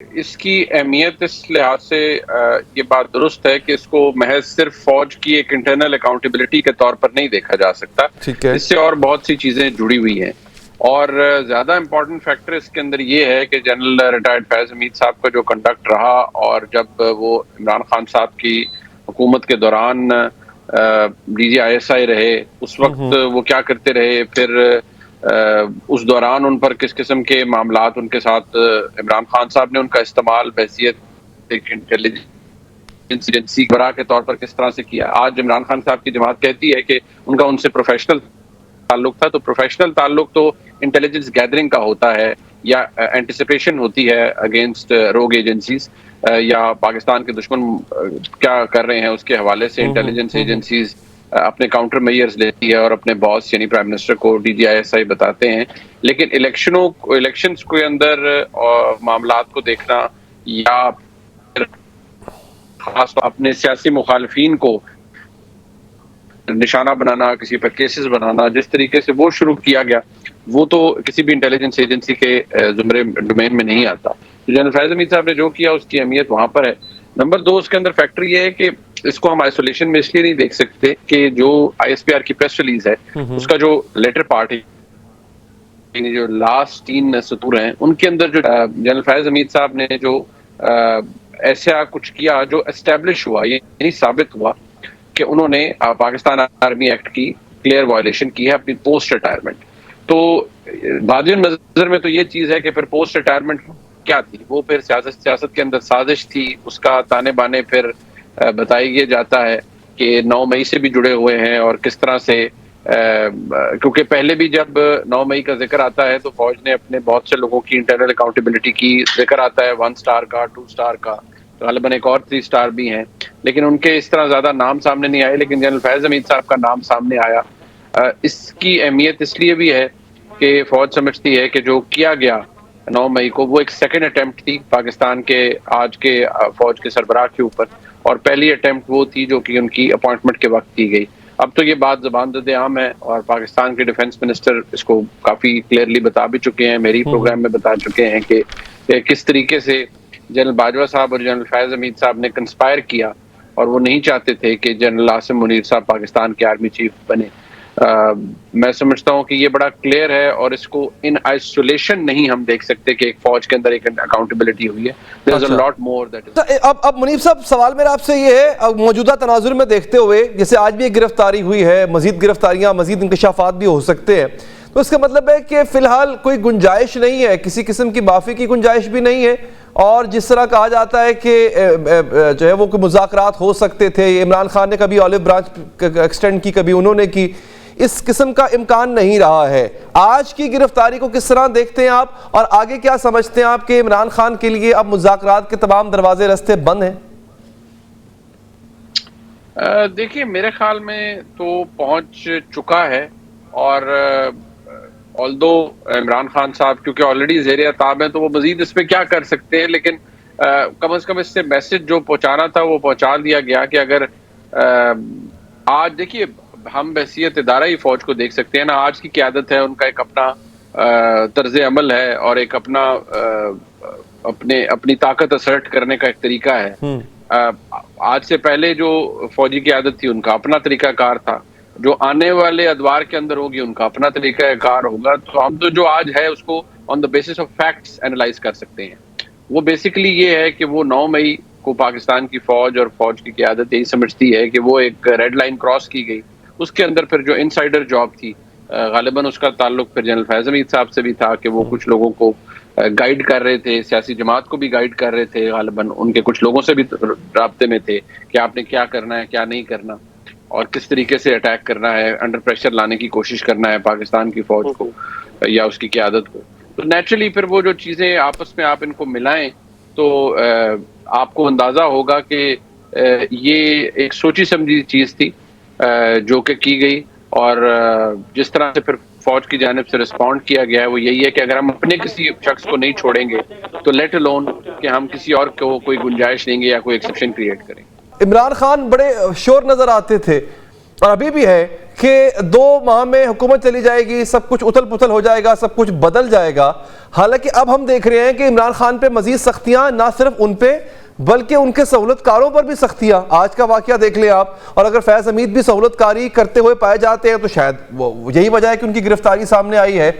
اس کی اہمیت اس لحاظ سے یہ بات درست ہے کہ اس کو محض صرف فوج کی ایک انٹرنل اکاؤنٹیبلٹی کے طور پر نہیں دیکھا جا سکتا. ٹھیک ہے. اس سے اور بہت سی چیزیں جڑی ہوئی ہیں، اور زیادہ امپورٹنٹ فیکٹر اس کے اندر یہ ہے کہ جنرل ریٹائرڈ فیض حمید صاحب کا جو کنڈکٹ رہا، اور جب وہ عمران خان صاحب کی حکومت کے دوران ڈی جی آئی ایس آئی رہے، اس وقت وہ کیا کرتے رہے، پھر اس دوران ان پر کس قسم کے معاملات ان کے ساتھ عمران خان صاحب نے ان کا استعمال بحیثیت ایک انٹیلیجنس ایجنسی برا کے طور پر کس طرح سے کیا. آج عمران خان صاحب کی جماعت کہتی ہے کہ ان کا ان سے پروفیشنل تعلق تھا، تو پروفیشنل تعلق تو انٹیلیجنس گیدرنگ کا ہوتا ہے، یا اینٹیسپیشن ہوتی ہے اگینسٹ روگ ایجنسیز، یا پاکستان کے دشمن کیا کر رہے ہیں اس کے حوالے سے انٹیلیجنس ایجنسیز اپنے کاؤنٹر میئرز لیتی ہے اور اپنے باس یعنی پرائم منسٹر کو D G I S I بتاتے ہیں. لیکن الیکشنز کے اندر معاملات کو دیکھنا، یا خاص طور اپنے سیاسی مخالفین کو نشانہ بنانا، کسی پر کیسز بنانا، جس طریقے سے وہ شروع کیا گیا، وہ تو کسی بھی انٹیلیجنس ایجنسی کے زمرے ڈومین میں نہیں آتا. جنرل فیض حمید صاحب نے جو کیا اس کی اہمیت وہاں پر ہے. نمبر 2، اس کے اندر فیکٹر یہ ہے کہ اس کو ہم آئسولیشن میں اس لیے نہیں دیکھ سکتے کہ جو آئی ایس پی آر کی پریس ریلیز ہے، اس کا جو لیٹر پارٹ ہے، یعنی جو لاسٹ 3 سطور ہیں، ان کے اندر جو جنرل فیض حمید صاحب نے جو ایسا کچھ کیا جو اسٹیبلش ہوا، یعنی ثابت ہوا کہ انہوں نے پاکستان آرمی ایکٹ کی کلیئر وائلیشن کی ہے اپنی پوسٹ ریٹائرمنٹ. تو بادی نظر میں تو یہ چیز ہے کہ پھر پوسٹ ریٹائرمنٹ کیا تھی، وہ پھر سیاست کے اندر سازش تھی. اس کا تانے بانے پھر بتائی جاتا ہے کہ 9 مئی سے بھی جڑے ہوئے ہیں، اور کس طرح سے کیونکہ پہلے بھی جب 9 مئی کا ذکر آتا ہے تو فوج نے اپنے بہت سے لوگوں کی انٹرنل اکاؤنٹیبلٹی کی ذکر آتا ہے، 1 سٹار کا، 2 سٹار کا، غالباً ایک اور 3 سٹار بھی ہیں، لیکن ان کے اس طرح زیادہ نام سامنے نہیں آئے. لیکن جنرل فیض حمید صاحب کا نام سامنے آیا. اس کی اہمیت اس لیے بھی ہے کہ فوج سمجھتی ہے کہ جو کیا گیا 9 مئی کو وہ ایک سیکنڈ اٹیمپٹ تھی پاکستان کے آج کے فوج کے سربراہ کے اوپر، اور پہلی اٹیمپٹ وہ تھی جو کہ ان کی اپوائنٹمنٹ کے وقت کی گئی. اب تو یہ بات زبان زد عام ہے، اور پاکستان کے ڈیفنس منسٹر اس کو کافی کلیئرلی بتا بھی چکے ہیں، میری پروگرام میں بتا چکے ہیں کہ کس طریقے سے جنرل باجوہ صاحب اور جنرل فیض حمید صاحب نے کنسپائر کیا، اور وہ نہیں چاہتے تھے کہ جنرل عاصم منیر صاحب پاکستان کے آرمی چیف بنے. میں سمجھتا ہوں کہ یہ بڑا کلیئر ہے، اور اس کو ان آئسولیشن نہیں ہم دیکھ سکتے کہ ایک فوج کے اندر ایک اکاؤنٹیبلٹی ہوئی ہے. There's a lot more that is... اب منیب صاحب، سوال میرا آپ سے یہ ہے، موجودہ تناظر میں دیکھتے ہوئے جیسے آج بھی ایک گرفتاری ہوئی ہے، مزید گرفتاریاں، مزید انکشافات بھی ہو سکتے ہیں، تو اس کا مطلب ہے کہ فی الحال کوئی گنجائش نہیں ہے، کسی قسم کی معافی کی گنجائش بھی نہیں ہے، اور جس طرح کہا جاتا ہے کہ جو ہے وہ مذاکرات ہو سکتے تھے، عمران خان نے کبھی اولیو برانچ ایکسٹینڈ کی، کبھی انہوں نے کی، اس قسم کا امکان نہیں رہا ہے. آج کی گرفتاری کو کس طرح دیکھتے ہیں آپ، اور آگے کیا سمجھتے ہیں آپ کہ عمران خان کے لیے اب مذاکرات کے تمام دروازے رستے بند ہیں؟ دیکھیے، میرے خیال میں تو پہنچ چکا ہے، اور آلدو عمران خان صاحب کیونکہ آلریڈی زیر عتاب ہیں تو وہ مزید اس پہ کیا کر سکتے ہیں، لیکن کم از کم اس سے میسج جو پہنچانا تھا وہ پہنچا دیا گیا کہ اگر آج دیکھیے ہم بحیثیت ادارہ ہی فوج کو دیکھ سکتے ہیں نا. آج کی قیادت ہے، ان کا ایک اپنا طرز عمل ہے، اور ایک اپنا اپنی طاقت اسرٹ کرنے کا ایک طریقہ ہے. آج سے پہلے جو فوجی قیادت تھی ان کا اپنا طریقہ کار تھا، جو آنے والے ادوار کے اندر ہوگی ان کا اپنا طریقہ کار ہوگا. تو ہم تو جو آج ہے اس کو on the basis of facts analyse کر سکتے ہیں. وہ بیسیکلی یہ ہے کہ وہ 9 مئی کو پاکستان کی فوج اور فوج کی قیادت یہی سمجھتی ہے کہ وہ ایک ریڈ لائن کراس کی گئی. اس کے اندر پھر جو انسائیڈر جاب تھی، غالباً اس کا تعلق پھر جنرل فیض حمید صاحب سے بھی تھا کہ وہ کچھ لوگوں کو گائیڈ کر رہے تھے، سیاسی جماعت کو بھی گائیڈ کر رہے تھے، غالباً ان کے کچھ لوگوں سے بھی رابطے میں تھے کہ آپ نے کیا کرنا ہے، کیا نہیں کرنا، اور کس طریقے سے اٹیک کرنا ہے، انڈر پریشر لانے کی کوشش کرنا ہے پاکستان کی فوج کو یا اس کی قیادت کو. تو نیچرلی پھر وہ جو چیزیں آپس میں آپ ان کو ملائیں تو آپ کو اندازہ ہوگا کہ یہ ایک سوچی سمجھی چیز تھی جو کہ کی گئی. اور جس طرح سے پھر فوج کی جانب سے رسپونڈ کیا گیا ہے وہ یہی ہے کہ اگر ہم اپنے کسی شخص کو نہیں چھوڑیں گے تو لیٹ الون کہ ہم کسی اور کو کوئی گنجائش دیں گے یا کوئی ایکسیپشن کریٹ کریں گے. عمران خان بڑے شور نظر آتے تھے، اور ابھی بھی ہے کہ 2 ماہ میں حکومت چلی جائے گی, سب کچھ اتھل پتھل ہو جائے گا, سب کچھ بدل جائے گا. حالانکہ اب ہم دیکھ رہے ہیں کہ عمران خان پہ مزید سختیاں, نہ صرف ان پہ بلکہ ان کے سہولت کاروں پر بھی سختیاں. آج کا واقعہ دیکھ لیں آپ, اور اگر فیض حمید بھی سہولت کاری کرتے ہوئے پائے جاتے ہیں تو شاید یہی وجہ ہے کہ ان کی گرفتاری سامنے آئی ہے.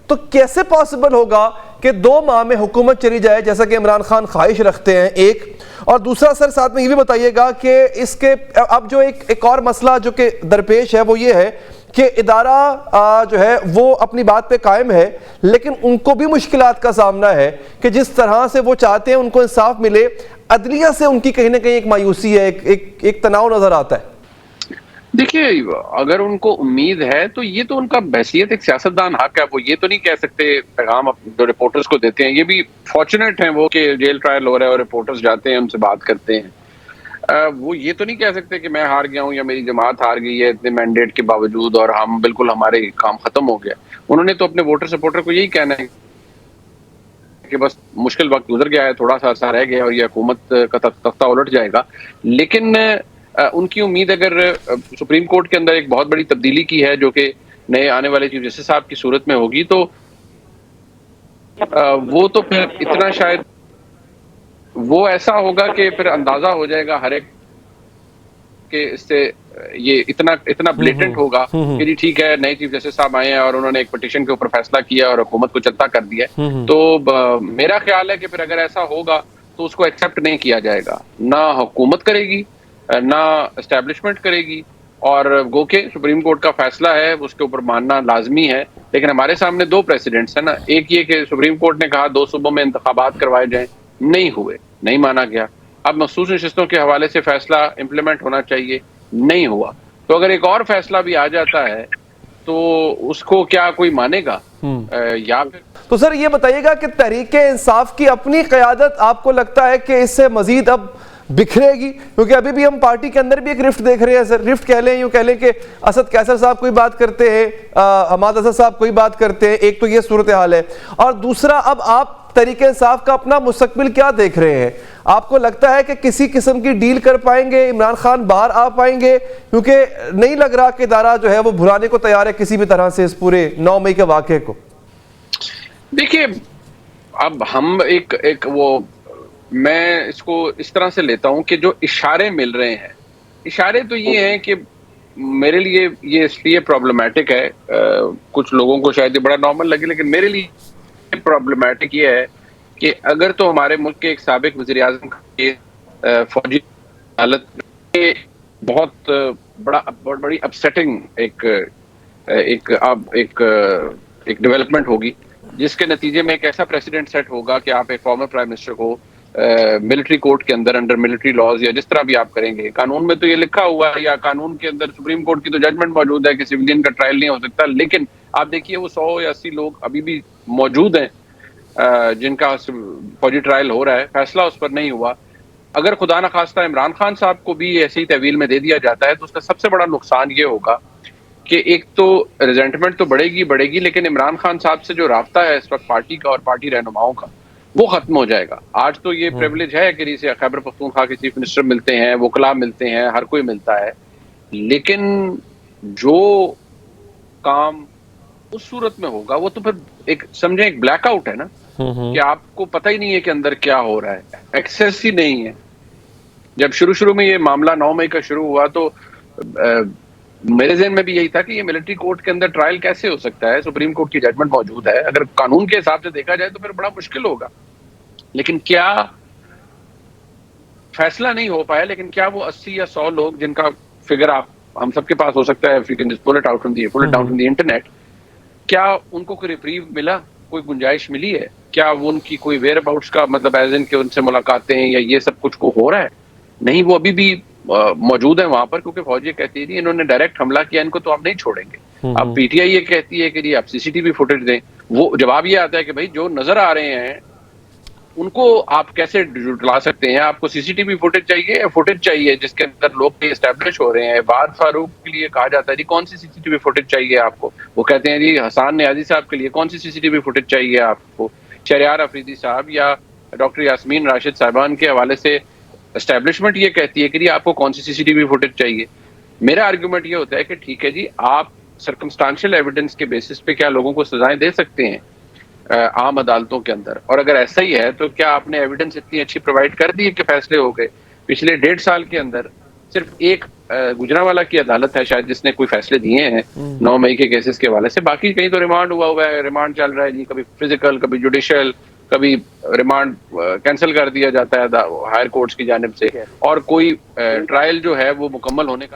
تو کیسے پاسبل ہوگا کہ 2 ماہ میں حکومت چلی جائے جیسا کہ عمران خان خواہش رکھتے ہیں؟ ایک اور دوسرا سر ساتھ میں یہ بھی بتائیے گا کہ اس کے اب جو ایک اور مسئلہ جو کہ درپیش ہے وہ یہ ہے کہ ادارہ جو ہے وہ اپنی بات پہ قائم ہے, لیکن ان کو بھی مشکلات کا سامنا ہے کہ جس طرح سے وہ چاہتے ہیں ان کو انصاف ملے, عدلیہ سے ان کی کہیں نہ کہیں ایک مایوسی ہے, ایک تناؤ نظر آتا ہے. دیکھیے, اگر ان کو امید ہے تو یہ تو ان کا بحثیت ایک سیاستدان حق ہے. وہ یہ تو نہیں کہہ سکتے پیغام جو رپورٹرز کو دیتے ہیں, یہ بھی فارچونیٹ ہیں وہ کہ جیل ٹرائل ہو رہا ہے اور رپورٹرز جاتے ہیں ان سے بات کرتے ہیں. وہ یہ تو نہیں کہہ سکتے کہ میں ہار گیا ہوں یا میری جماعت ہار گئی ہے اتنے مینڈیٹ کے باوجود اور ہم بالکل ہمارے کام ختم ہو گیا. انہوں نے تو اپنے ووٹر سپورٹر کو یہی کہنا ہے کہ بس مشکل وقت گزر گیا ہے, تھوڑا سا عرصہ رہ گیا اور یہ حکومت کا تختہ الٹ جائے گا. لیکن ان کی امید اگر سپریم کورٹ کے اندر ایک بہت بڑی تبدیلی کی ہے جو کہ نئے آنے والے چیف جسٹس صاحب کی صورت میں ہوگی, تو وہ تو پھر اتنا شاید وہ ایسا ہوگا کہ پھر اندازہ ہو جائے گا ہر ایک کہ اس سے یہ اتنا بلیٹنٹ ہوگا کہ جی ٹھیک ہے نئے چیف جسٹس صاحب آئے ہیں اور انہوں نے ایک پٹیشن کے اوپر فیصلہ کیا اور حکومت کو چلتا کر دیا. تو میرا خیال ہے کہ پھر اگر ایسا ہوگا تو اس کو ایکسیپٹ نہیں کیا جائے گا, نہ حکومت کرے گی نہ اسٹیبلشمنٹ کرے گی, اور گو کہ سپریم کورٹ کا فیصلہ ہے اس کے اوپر ماننا لازمی ہے. لیکن ہمارے سامنے 2 پریسیڈنٹس ہیں نا, ایک یہ کہ سپریم کورٹ نے کہا 2 صوبوں میں انتخابات کروائے جائیں, نہیں ہوئے, نہیں مانا گیا. اب مخصوص نشستوں کے حوالے سے فیصلہ امپلیمنٹ ہونا چاہیے, نہیں ہوا. تو اگر ایک اور فیصلہ بھی آ جاتا ہے تو اس کو کیا کوئی مانے گا یا پھر تو سر یہ بتائیے گا کہ تحریک انصاف کی اپنی قیادت آپ کو لگتا ہے کہ اس سے مزید اب بکھرے گی؟ کیونکہ ابھی بھی ہم پارٹی کے اندر بھی ایک رفٹ دیکھ رہے ہیں سر, رفٹ کہہ لیں یوں کہہ لیں کہ اسد قیصر صاحب کوئی بات کرتے ہیں, حماد اسد صاحب کوئی بات کرتے ہیں, ایک تو یہ صورتحال ہے. اور دوسرا اب آپ تحریک انصاف کا اپنا مستقبل کیا دیکھ رہے ہیں؟ آپ کو لگتا ہے کہ کسی قسم کی ڈیل کر پائیں گے, عمران خان باہر آ پائیں گے؟ کیونکہ نہیں لگ رہا کہ ادارہ جو ہے وہ بھلانے کو تیار ہے کسی بھی طرح سے اس پورے 9 مئی کے واقعے کو. دیکھیے, اب ہم ایک وہ میں اس کو اس طرح سے لیتا ہوں کہ جو اشارے مل رہے ہیں, اشارے تو یہ ہیں کہ میرے لیے یہ اس لیے پرابلمٹک ہے, کچھ لوگوں کو شاید یہ بڑا نارمل لگے, لیکن میرے لیے پرابلمٹک یہ ہے کہ اگر تو ہمارے ملک کے ایک سابق وزیر اعظم کی فوجی حالت بہت بڑی اپسیٹنگ ایک ڈیولپمنٹ ہوگی جس کے نتیجے میں ایک ایسا پریسیڈنٹ سیٹ ہوگا کہ آپ ایک فارمر پرائم منسٹر کو ملٹری کورٹ کے اندر انڈر ملٹری لاز یا جس طرح بھی آپ کریں گے, قانون میں تو یہ لکھا ہوا ہے یا قانون کے اندر سپریم کورٹ کی تو ججمنٹ موجود ہے کہ سویلین کا ٹرائل نہیں ہو سکتا, لیکن آپ دیکھیے وہ 100 یا 80 لوگ ابھی بھی موجود ہیں جن کا فوجی ٹرائل ہو رہا ہے, فیصلہ اس پر نہیں ہوا. اگر خدا نخواستہ عمران خان صاحب کو بھی ایسی ہی تحویل میں دے دیا جاتا ہے تو اس کا سب سے بڑا نقصان یہ ہوگا کہ ایک تو ریزنٹمنٹ تو بڑھے گی, لیکن عمران خان صاحب سے جو رابطہ ہے اس وقت پارٹی کا اور پارٹی رہنماؤں کا وہ ختم ہو جائے گا. آج تو یہ پریویلیج ہے کہ خیبر پختونخوا کے چیف منسٹر ملتے ہیں, وکلاء ملتے ہیں, ہر کوئی ملتا ہے, لیکن جو کام اس صورت میں ہوگا وہ تو پھر ایک سمجھیں ایک بلیک آؤٹ ہے نا, کہ آپ کو پتہ ہی نہیں ہے کہ اندر کیا ہو رہا ہے, ایکسیس ہی نہیں ہے. جب شروع میں یہ معاملہ 9 مئی کا شروع ہوا تو میرے ذہن میں بھی یہی تھا کہ یہ ملٹری کورٹ کے اندر ٹرائل کیسے ہو سکتا ہے, سپریم کورٹ کی ججمنٹ موجود ہے, اگر قانون کے حساب سے دیکھا جائے تو پھر بڑا مشکل ہوگا. لیکن کیا فیصلہ نہیں ہو پایا, لیکن کیا وہ 80 یا 100 لوگ جن کا فگر ہم سب کے پاس ہو سکتا ہے, pull it out from the internet, کیا ان کو کوئی ریپریو ملا, کوئی گنجائش ملی ہے, کیا وہ ان کی کوئی ویئر اباؤٹس کا مطلب ایز ان کہ ان سے ملاقاتیں یا یہ سب کچھ کو ہو رہا ہے؟ نہیں, وہ ابھی بھی موجود ہیں وہاں پر, کیونکہ فوجی کہتی تھی انہوں نے ڈائریکٹ حملہ کیا, ان کو تو ہم نہیں چھوڑیں گے. اب پی ٹی آئی یہ کہتی ہے کہ جی آپ CCTV فوٹیج دیں. وہ جواب یہ آتا ہے کہ بھائی جو نظر آ رہے ہیں ان کو آپ کیسے جھٹلا سکتے ہیں, آپ کو CCTV فوٹیج چاہیے یا فوٹیج چاہیے جس کے اندر لوگ اسٹیبلش ہو رہے ہیں. بار فاروق کے لیے کہا جاتا ہے جی کون سی CCTV فوٹیج چاہیے آپ کو, وہ کہتے ہیں جی حسان نیازی صاحب کے لیے کون سی CCTV فوٹیج چاہیے آپ کو, شہریار افریدی صاحب یا ڈاکٹر یاسمین راشد صاحبان کے حوالے سے اسٹیبلشمنٹ یہ کہتی ہے کہ جی آپ کو کون سی CCTV فوٹیج چاہیے. میرا آرگیومنٹ یہ ہوتا ہے کہ ٹھیک ہے جی، آپ سرکمسٹانشل ایویڈنس کے بیسس پہ کیا لوگوں کو سزائیں دے سکتے ہیں عام عدالتوں کے اندر؟ اور اگر ایسا ہی ہے تو کیا آپ نے ایویڈنس اتنی اچھی پرووائڈ کر دی ہے کہ فیصلے ہو گئے؟ پچھلے 1.5 سال کے اندر صرف ایک گجرانوالہ کی عدالت ہے شاید جس نے کوئی فیصلے دیے ہیں 9 مئی کے کیسز کے حوالے سے، باقی کہیں تو ریمانڈ ہوا ہے، ریمانڈ چل رہا ہے جی، کبھی فزیکل، کبھی جوڈیشل، کبھی ریمانڈ کینسل کر دیا جاتا ہے ہائر کورٹس کی جانب سے، اور کوئی ٹرائل جو ہے وہ مکمل ہونے کا